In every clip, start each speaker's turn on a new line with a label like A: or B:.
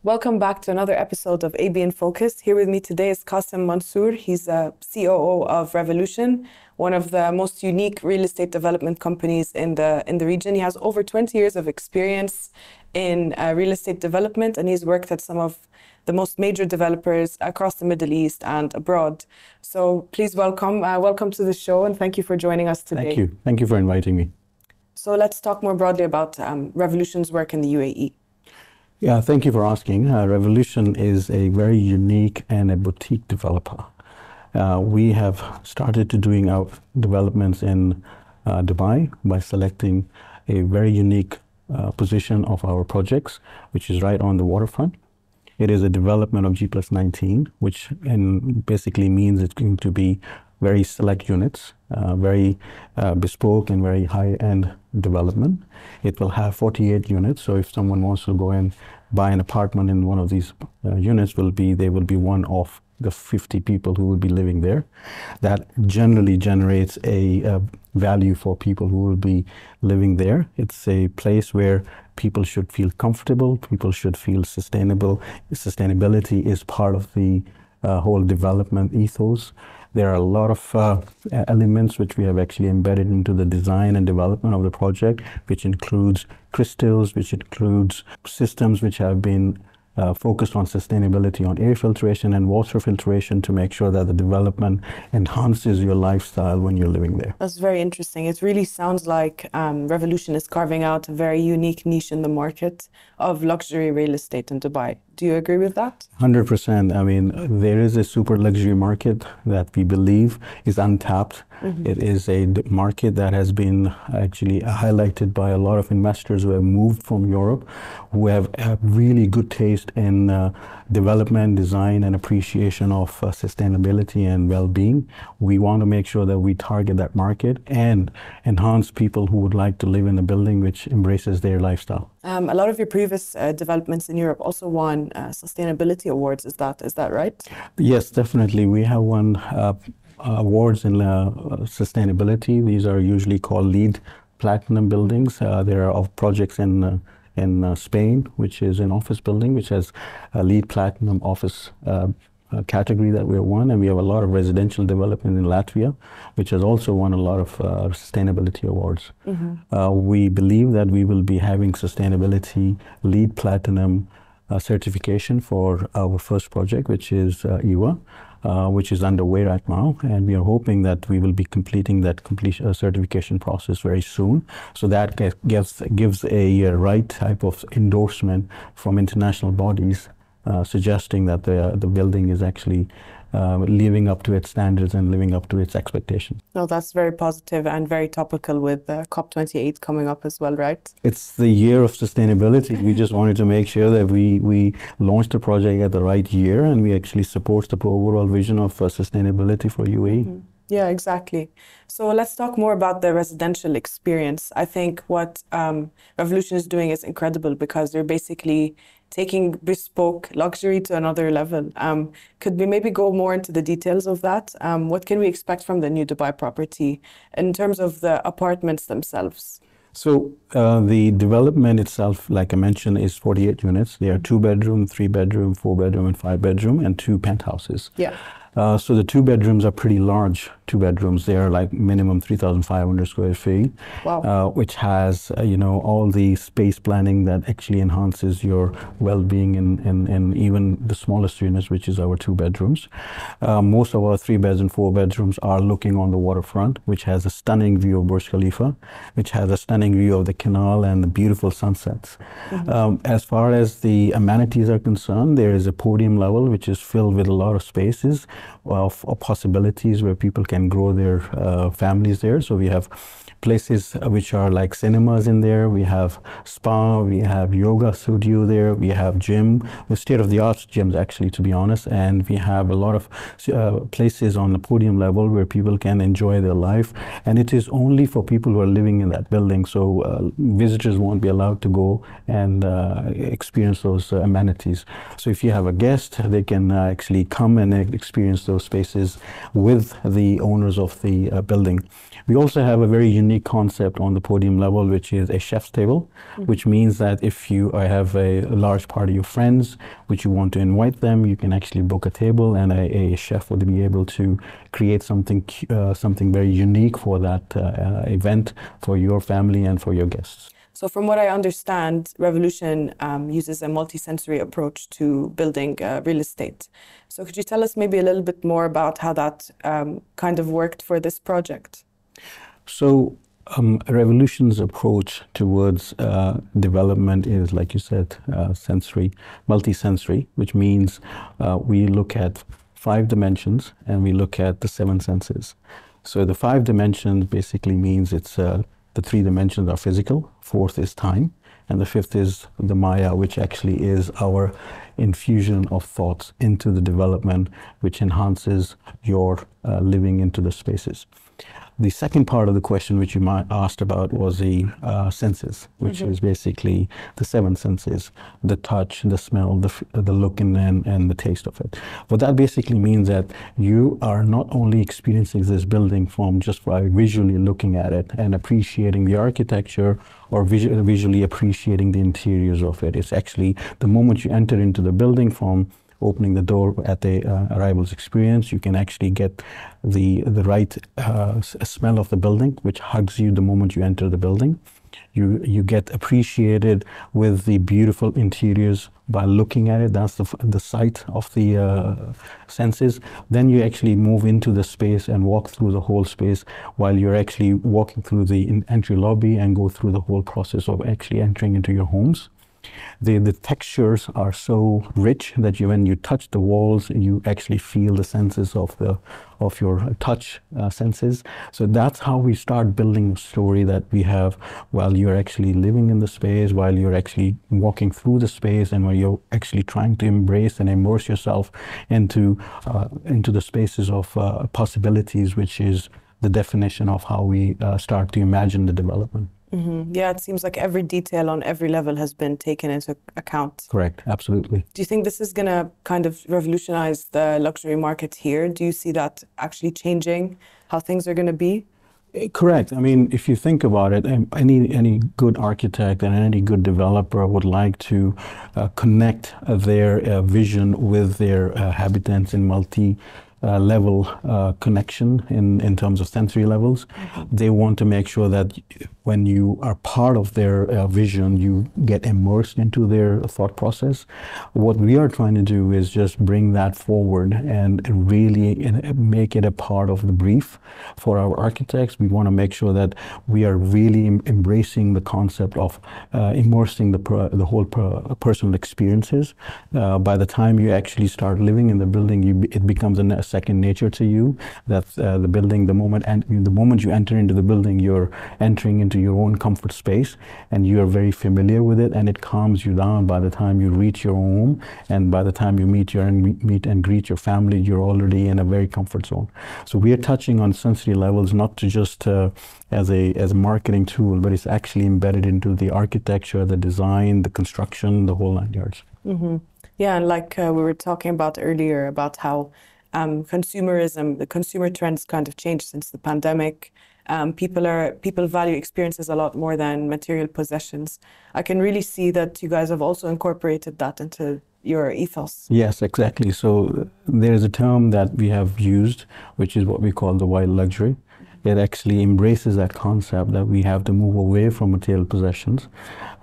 A: Welcome back to another episode of AB in Focus. Here with me today is Qasim Mansour. He's a COO of R.Evolution, one of the most unique real estate development companies in the region. He has over 20 years of experience in real estate development, and he's worked at some of the most major developers across the Middle East and abroad. So please welcome to the show, and thank you for joining us today.
B: Thank you for inviting me.
A: So let's talk more broadly about R.Evolution's work in the UAE.
B: Yeah, thank you for asking. R.Evolution is a very unique and a boutique developer. We have started to doing our developments in Dubai by selecting a very unique position of our projects, which is right on the waterfront. It is a development of G+19, which basically means it's going to be very select units, very bespoke and very high-end development. It will have 48 units, so if someone wants to go and buy an apartment in one of these units, they will be one of the 50 people who will be living there. That generally generates a value for people who will be living there. It's a place where people should feel comfortable, people should feel sustainable. Sustainability is part of the whole development ethos. There are a lot of elements which we have actually embedded into the design and development of the project, which includes crystals, which includes systems which have been focused on sustainability, on air filtration and water filtration, to make sure that the development enhances your lifestyle when you're living there.
A: That's very interesting. It really sounds like R.Evolution is carving out a very unique niche in the market of luxury real estate in Dubai. Do you agree with that?
B: 100%. I mean, there is a super luxury market that we believe is untapped. It is a market that has been actually highlighted by a lot of investors who have moved from Europe, who have really good taste in development, design, and appreciation of sustainability and well-being. We want to make sure that we target that market and enhance people who would like to live in a building which embraces their lifestyle.
A: A lot of your previous developments in Europe also won sustainability awards. Is that right?
B: Yes, definitely. We have won awards in sustainability. These are usually called LEED Platinum buildings. There are projects in Spain, which is an office building, which has a LEED Platinum office category that we won, and we have a lot of residential development in Latvia, which has also won a lot of sustainability awards. We believe that we will be having sustainability LEED Platinum certification for our first project, which is Eywa, which is underway right now, and we are hoping that we will be completing that certification process very soon. So that gives a right type of endorsement from international bodies, suggesting that the building is actually living up to its standards and living up to its expectations.
A: No, that's very positive and very topical with COP28 coming up as well, right?
B: It's the year of sustainability. We just wanted to make sure that we launched the project at the right year, and we actually support the overall vision of sustainability for UAE.
A: Yeah, exactly. So let's talk more about the residential experience. I think what R.Evolution is doing is incredible, because they're basically taking bespoke luxury to another level. Could we maybe go more into the details of that? What can we expect from the new Dubai property in terms of the apartments themselves?
B: So the development itself, like I mentioned, is 48 units. They are 2-bedroom, 3-bedroom, 4-bedroom, and 5-bedroom, and 2 penthouses.
A: Yeah.
B: So the 2 bedrooms are pretty large 2 bedrooms. They are like minimum 3,500 square feet.
A: Wow.
B: Which has all the space planning that actually enhances your well-being in even the smallest units, which is our 2 bedrooms. Most of our 3 beds and 4 bedrooms are looking on the waterfront, which has a stunning view of Burj Khalifa, which has a stunning view of the canal and the beautiful sunsets. As far as the amenities are concerned, there is a podium level which is filled with a lot of spaces of possibilities where people can grow their families there. So we have places which are like cinemas in there. We have spa, we have yoga studio there, we have gym, with state-of-the-art gyms actually, to be honest, and we have a lot of places on the podium level where people can enjoy their life, and it is only for people who are living in that building, so visitors won't be allowed to go and experience those amenities. So if you have a guest, they can actually come and experience those spaces with the owners of the building. We also have a very unique concept on the podium level, which is a chef's table, which means that if you have a large party of friends, which you want to invite them, you can actually book a table, and a chef would be able to create something very unique for that event, for your family and for your guests.
A: So from what I understand, Revolution uses a multisensory approach to building real estate. So could you tell us maybe a little bit more about how that kind of worked for this project?
B: So Revolution's approach towards development is, like you said, multisensory, which means we look at 5 dimensions and we look at the 7 senses. So the 5 dimensions basically means it's the 3 dimensions are physical, 4th is time, and the 5th is the Maya, which actually is our infusion of thoughts into the development, which enhances your living into the spaces. The second part of the question, which you asked about, was the senses, which is basically the 7 senses: the touch, the smell, the look, and the taste of it. What that basically means that you are not only experiencing this building from just by visually looking at it and appreciating the architecture or visually appreciating the interiors of it. It's actually the moment you enter into the building, from opening the door at the arrivals experience, you can actually get the right smell of the building, which hugs you the moment you enter the building. You get appreciated with the beautiful interiors by looking at it. That's the sight of the senses. Then you actually move into the space and walk through the whole space while you're actually walking through the entry lobby and go through the whole process of actually entering into your homes. The textures are so rich that when you touch the walls, you actually feel the senses of your touch senses. So that's how we start building a story that we have while you're actually living in the space, while you're actually walking through the space, and while you're actually trying to embrace and immerse yourself into the spaces of possibilities, which is the definition of how we start to imagine the development.
A: Yeah, it seems like every detail on every level has been taken into account.
B: Correct, absolutely.
A: Do you think this is going to kind of revolutionize the luxury market here? Do you see that actually changing how things are going to be?
B: Correct. I mean, if you think about it, any good architect and any good developer would like to connect their vision with their habitants in multi-level connection in terms of sensory levels. They want to make sure that when you are part of their vision, you get immersed into their thought process. What we are trying to do is just bring that forward and really make it a part of the brief for our architects. We want to make sure that we are really embracing the concept of immersing the whole personal experiences. By the time you actually start living in the building, it becomes a second nature to you. That the building, the moment you enter into the building, you're entering into your own comfort space, and you are very familiar with it, and it calms you down by the time you reach your home, and by the time you meet and greet your family, you're already in a very comfort zone. So we are touching on sensory levels, not to just as a marketing tool, but it's actually embedded into the architecture, the design, the construction, the whole 9 yards.
A: Yeah, and like we were talking about earlier about how consumerism, the consumer trends kind of changed since the pandemic. People value experiences a lot more than material possessions. I can really see that you guys have also incorporated that into your ethos.
B: Yes, exactly. So there is a term that we have used, which is what we call the wild luxury. It actually embraces that concept that we have to move away from material possessions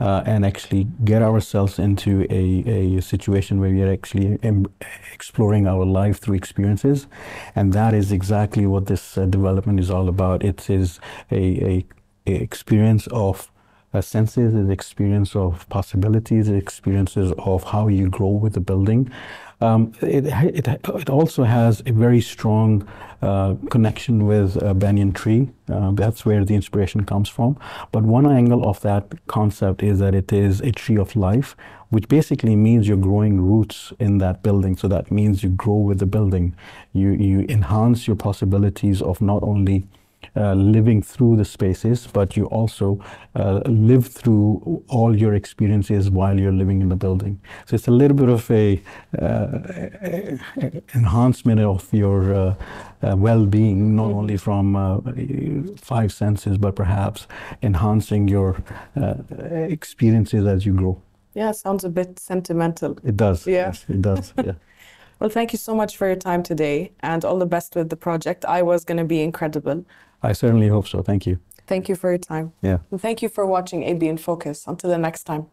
B: and actually get ourselves into a situation where we are actually exploring our life through experiences. And that is exactly what this development is all about. It is a experience of senses, an experience of possibilities, experiences of how you grow with the building. It also has a very strong connection with a banyan tree. That's where the inspiration comes from. But one angle of that concept is that it is a tree of life, which basically means you're growing roots in that building. So that means you grow with the building. You enhance your possibilities of not only living through the spaces, but you also live through all your experiences while you're living in the building. So it's a little bit of a enhancement of your well-being, not only from 5 senses, but perhaps enhancing your experiences as you grow.
A: Yeah, sounds a bit sentimental.
B: It does.
A: Yeah.
B: Yes, it does. Yeah.
A: Well, thank you so much for your time today, and all the best with the project. Eywa is going to be incredible.
B: I certainly hope so. Thank you.
A: Thank you for your time.
B: Yeah.
A: And thank you for watching AB in Focus. Until the next time.